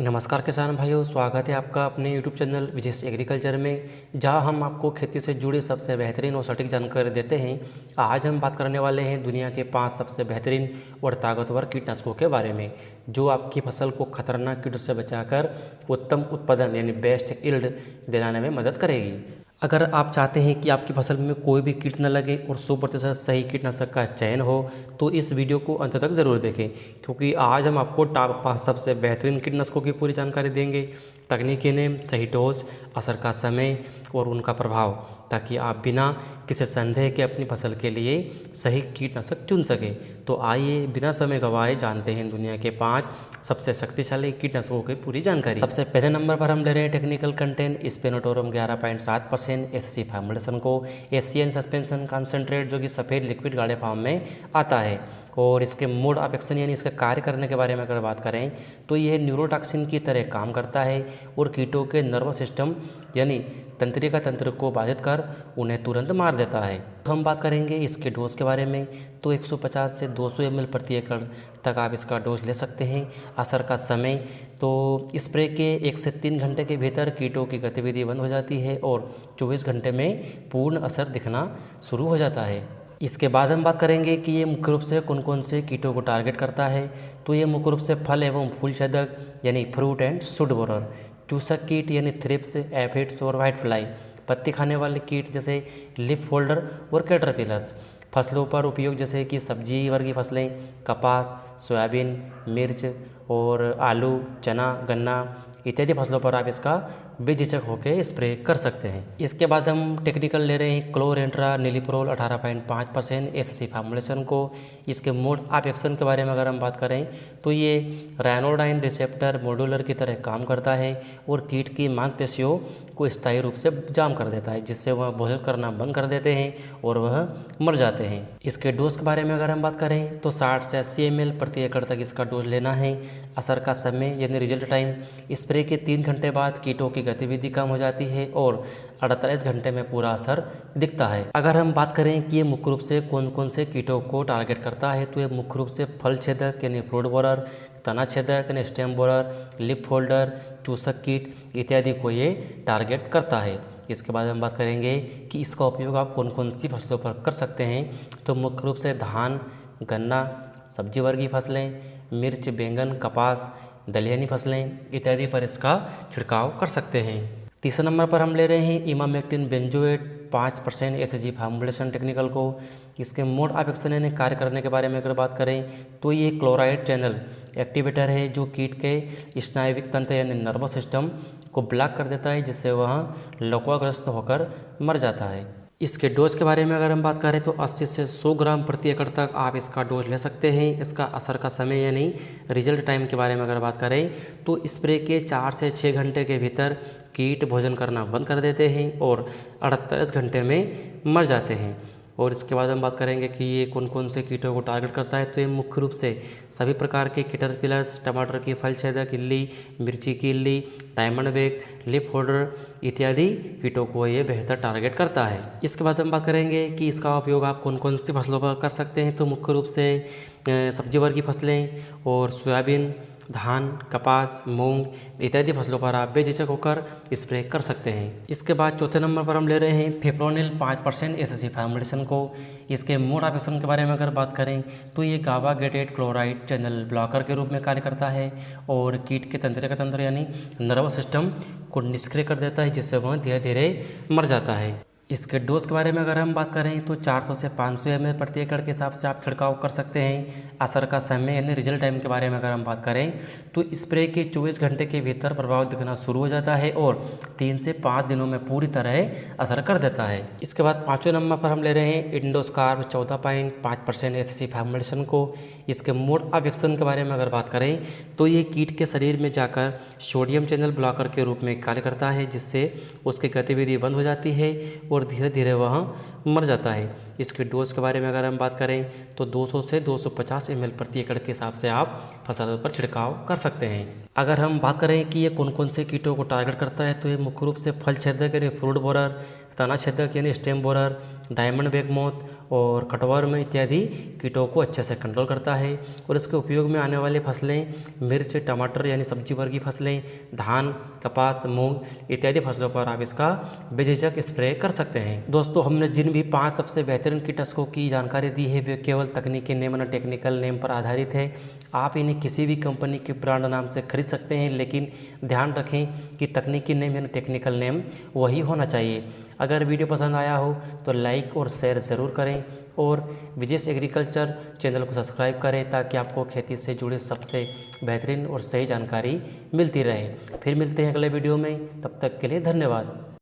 नमस्कार किसान भाइयों, स्वागत है आपका अपने YouTube चैनल विजेश एग्रीकल्चर में, जहां हम आपको खेती से जुड़ी सबसे बेहतरीन और सटीक जानकारी देते हैं। आज हम बात करने वाले हैं दुनिया के 5 सबसे बेहतरीन और ताकतवर कीटनाशकों के बारे में, जो आपकी फसल को खतरनाक कीटों से बचाकर उत्तम उत्पादन यानी बेस्ट यील्ड दिलाने में मदद करेगी। अगर आप चाहते हैं कि आपकी फसल में कोई भी कीट न लगे और 100% सही कीटनाशक का चयन हो, तो इस वीडियो को अंत तक ज़रूर देखें, क्योंकि आज हम आपको टॉप 5 सबसे बेहतरीन कीटनाशकों की पूरी जानकारी देंगे। तकनीकी नेम, सही डोज, असर का समय और उनका प्रभाव, ताकि आप बिना किसी संदेह के अपनी फसल के लिए सही कीटनाशक चुन सकें। तो आइए बिना समय गंवाए जानते हैं दुनिया के 5 सबसे शक्तिशाली कीटनाशकों की पूरी जानकारी। सबसे पहले नंबर पर हम ले रहे हैं टेक्निकल कंटेंट स्पेनोटोरम 11.7% एससी फॉर्मुलेशन को एशियन सस्पेंशन कॉन्सेंट्रेट, जो कि सफ़ेद लिक्विड गाढ़े फॉर्म में आता है। और इसके मोड ऑफ एक्शन यानी इसके कार्य करने के बारे में अगर बात करें तो यह न्यूरोटॉक्सिन की तरह काम करता है और कीटों के नर्वस सिस्टम यानी तंत्रिका तंत्र को बाधित कर उन्हें तुरंत मार देता है। तो हम बात करेंगे इसके डोज के बारे में, तो 150 से 200 ml प्रति एकड़ तक आप इसका डोज ले सकते हैं। असर का समय, तो स्प्रे के 1 से 3 घंटे के भीतर कीटों की गतिविधि बंद हो जाती है और 24 घंटे में पूर्ण असर दिखना शुरू हो जाता है। इसके बाद हम बात करेंगे कि ये मुख्य रूप से कौन कौन से कीटों को टारगेट करता है। तो ये मुख्य रूप से फल एवं फूल छेदक यानी फ्रूट एंड शुड बोरर, चूसक कीट यानी थ्रिप्स, एफिड्स और वाइट फ्लाई, पत्ती खाने वाले कीट जैसे लीफ फोल्डर और कैटरपिलर्स, फसलों पर उपयोग जैसे कि सब्जी वर्गीय फसलें, कपास, सोयाबीन, मिर्च और आलू, चना, गन्ना इत्यादि फसलों पर आप इसका बेझिझक होकर स्प्रे कर सकते हैं। इसके बाद हम टेक्निकल ले रहे हैं क्लोरेंट्रा निलिप्रोल 18.5% एससी फॉर्मुलेशन को। इसके मोड ऑफ एक्शन के बारे में अगर हम बात करें तो ये रायनोडाइन रिसेप्टर मॉड्यूलर की तरह काम करता है और कीट की मांसपेशियों को स्थायी रूप से जाम कर देता है, जिससे वह भोजन करना बंद कर देते हैं और वह मर जाते हैं। इसके डोज के बारे में अगर हम बात करें तो 60 से 80 ml प्रति एकड़ तक इसका डोज लेना है। असर का समय यानी रिजल्ट टाइम, स्प्रे के 3 घंटे बाद कीटों की गतिविधि कम हो जाती है और 48 घंटे में पूरा असर दिखता है। अगर हम बात करें कि ये मुख्य रूप से कौन कौन से कीटों को टारगेट करता है, तो ये मुख्य रूप से फल छेदक यानी फ्रूट बोरर, तना छेदक यानी स्टेम बोरर, लिप फोल्डर, चूसक कीट इत्यादि को ये टारगेट करता है। इसके बाद हम बात करेंगे कि इसका उपयोग आप कौन कौन सी फसलों पर कर सकते हैं। तो मुख्य रूप से धान, गन्ना, सब्जी वर्गीय फसलें, मिर्च, बैंगन, कपास, दलहनी फसलें इत्यादि पर इसका छिड़काव कर सकते हैं। तीसरे नंबर पर हम ले रहे हैं emamectin benzoate 5% SG formulation technical को। इसके मोड ऑफ एक्शन यानी कार्य करने के बारे में अगर बात करें तो ये क्लोराइड चैनल एक्टिवेटर है, जो कीट के स्नायुविक तंत्र यानी नर्वस सिस्टम को ब्लॉक कर देता है, जिससे वह लकवाग्रस्त होकर मर जाता है। इसके डोज के बारे में अगर हम बात करें तो 80 से 100 ग्राम प्रति एकड़ तक आप इसका डोज ले सकते हैं। इसका असर का समय यानी रिजल्ट टाइम के बारे में अगर बात करें तो स्प्रे के 4 से 6 घंटे के भीतर कीट भोजन करना बंद कर देते हैं और 48 घंटे में मर जाते हैं। और इसके बाद हम बात करेंगे कि ये कौन कौन से कीटों को टारगेट करता है। तो ये मुख्य रूप से सभी प्रकार के कैटरपिलर्स, टमाटर की फल छेदक इल्ली, मिर्ची की इल्ली, डायमंड बेक, लीफ होल्डर इत्यादि कीटों को ये बेहतर टारगेट करता है। इसके बाद हम बात करेंगे कि इसका उपयोग आप कौन कौन सी फसलों पर कर सकते हैं। तो मुख्य रूप से सब्जी वर्गीय फसलें और सोयाबीन, धान, कपास, मूंग इत्यादि फसलों पर आप बेझिझक होकर स्प्रे कर सकते हैं। इसके बाद चौथे नंबर पर हम ले रहे हैं फिप्रोनिल 5% एससी फॉर्मुलेशन को। इसके मोड ऑफ एक्शन के बारे में अगर बात करें तो ये गाबा गेटेड क्लोराइड चैनल ब्लॉकर के रूप में कार्य करता है और कीट के तंत्रिका तंत्र यानी नर्वस सिस्टम को निष्क्रिय कर देता है, जिससे वह धीरे धीरे मर जाता है। इसके डोज के बारे में अगर हम बात करें तो 400 से 500 ml प्रति एकड़ के हिसाब से आप छिड़काव कर सकते हैं। असर का समय यानी रिजल्ट टाइम के बारे में अगर हम बात करें तो स्प्रे के 24 घंटे के भीतर प्रभाव दिखना शुरू हो जाता है और 3 से 5 दिनों में पूरी तरह असर कर देता है। इसके बाद 5वें नंबर पर हम ले रहे हैं इंडोस्कार्ब 14.5% एससी फॉर्मुलेशन को। इसके मोड ऑफ एक्शन के बारे में अगर बात करें तो ये कीट के शरीर में जाकर सोडियम चैनल ब्लॉकर के रूप में कार्य करता है, जिससे उसकी गतिविधि बंद हो जाती है और धीरे धीरे वह मर जाता है। इसके डोज के बारे में अगर हम बात करें तो 200 से 250 ml प्रति एकड़ के हिसाब से आप फसल पर छिड़काव कर सकते हैं। अगर हम बात करें कि ये कौन कौन से कीटों को टारगेट करता है तो ये मुख्य रूप से फल छेदक यानी फ्रूट बोरर, तना छेदक यानी stem borer, diamond bag moth और कटवर्म इत्यादि कीटों को अच्छे से कंट्रोल करता है। और इसके उपयोग में आने वाली फसलें मिर्च, टमाटर यानी सब्जी वर्गीय फसलें, धान, कपास, मूंग इत्यादि फसलों पर आप इसका बेझिझक स्प्रे कर सकते हैं। दोस्तों, हमने जिन भी 5 सबसे बेहतरीन कीटनाशकों की जानकारी दी है वे केवल तकनीकी नेम और टेक्निकल नेम पर आधारित है। आप इन्हें किसी भी कंपनी के ब्रांड नाम से खरीद सकते हैं, लेकिन ध्यान रखें कि तकनीकी नेम यानी टेक्निकल नेम वही होना चाहिए। अगर वीडियो पसंद आया हो तो लाइक और शेयर ज़रूर करें और विजेश एग्रीकल्चर चैनल को सब्सक्राइब करें ताकि आपको खेती से जुड़े सबसे बेहतरीन और सही जानकारी मिलती रहे। फिर मिलते हैं अगले वीडियो में, तब तक के लिए धन्यवाद।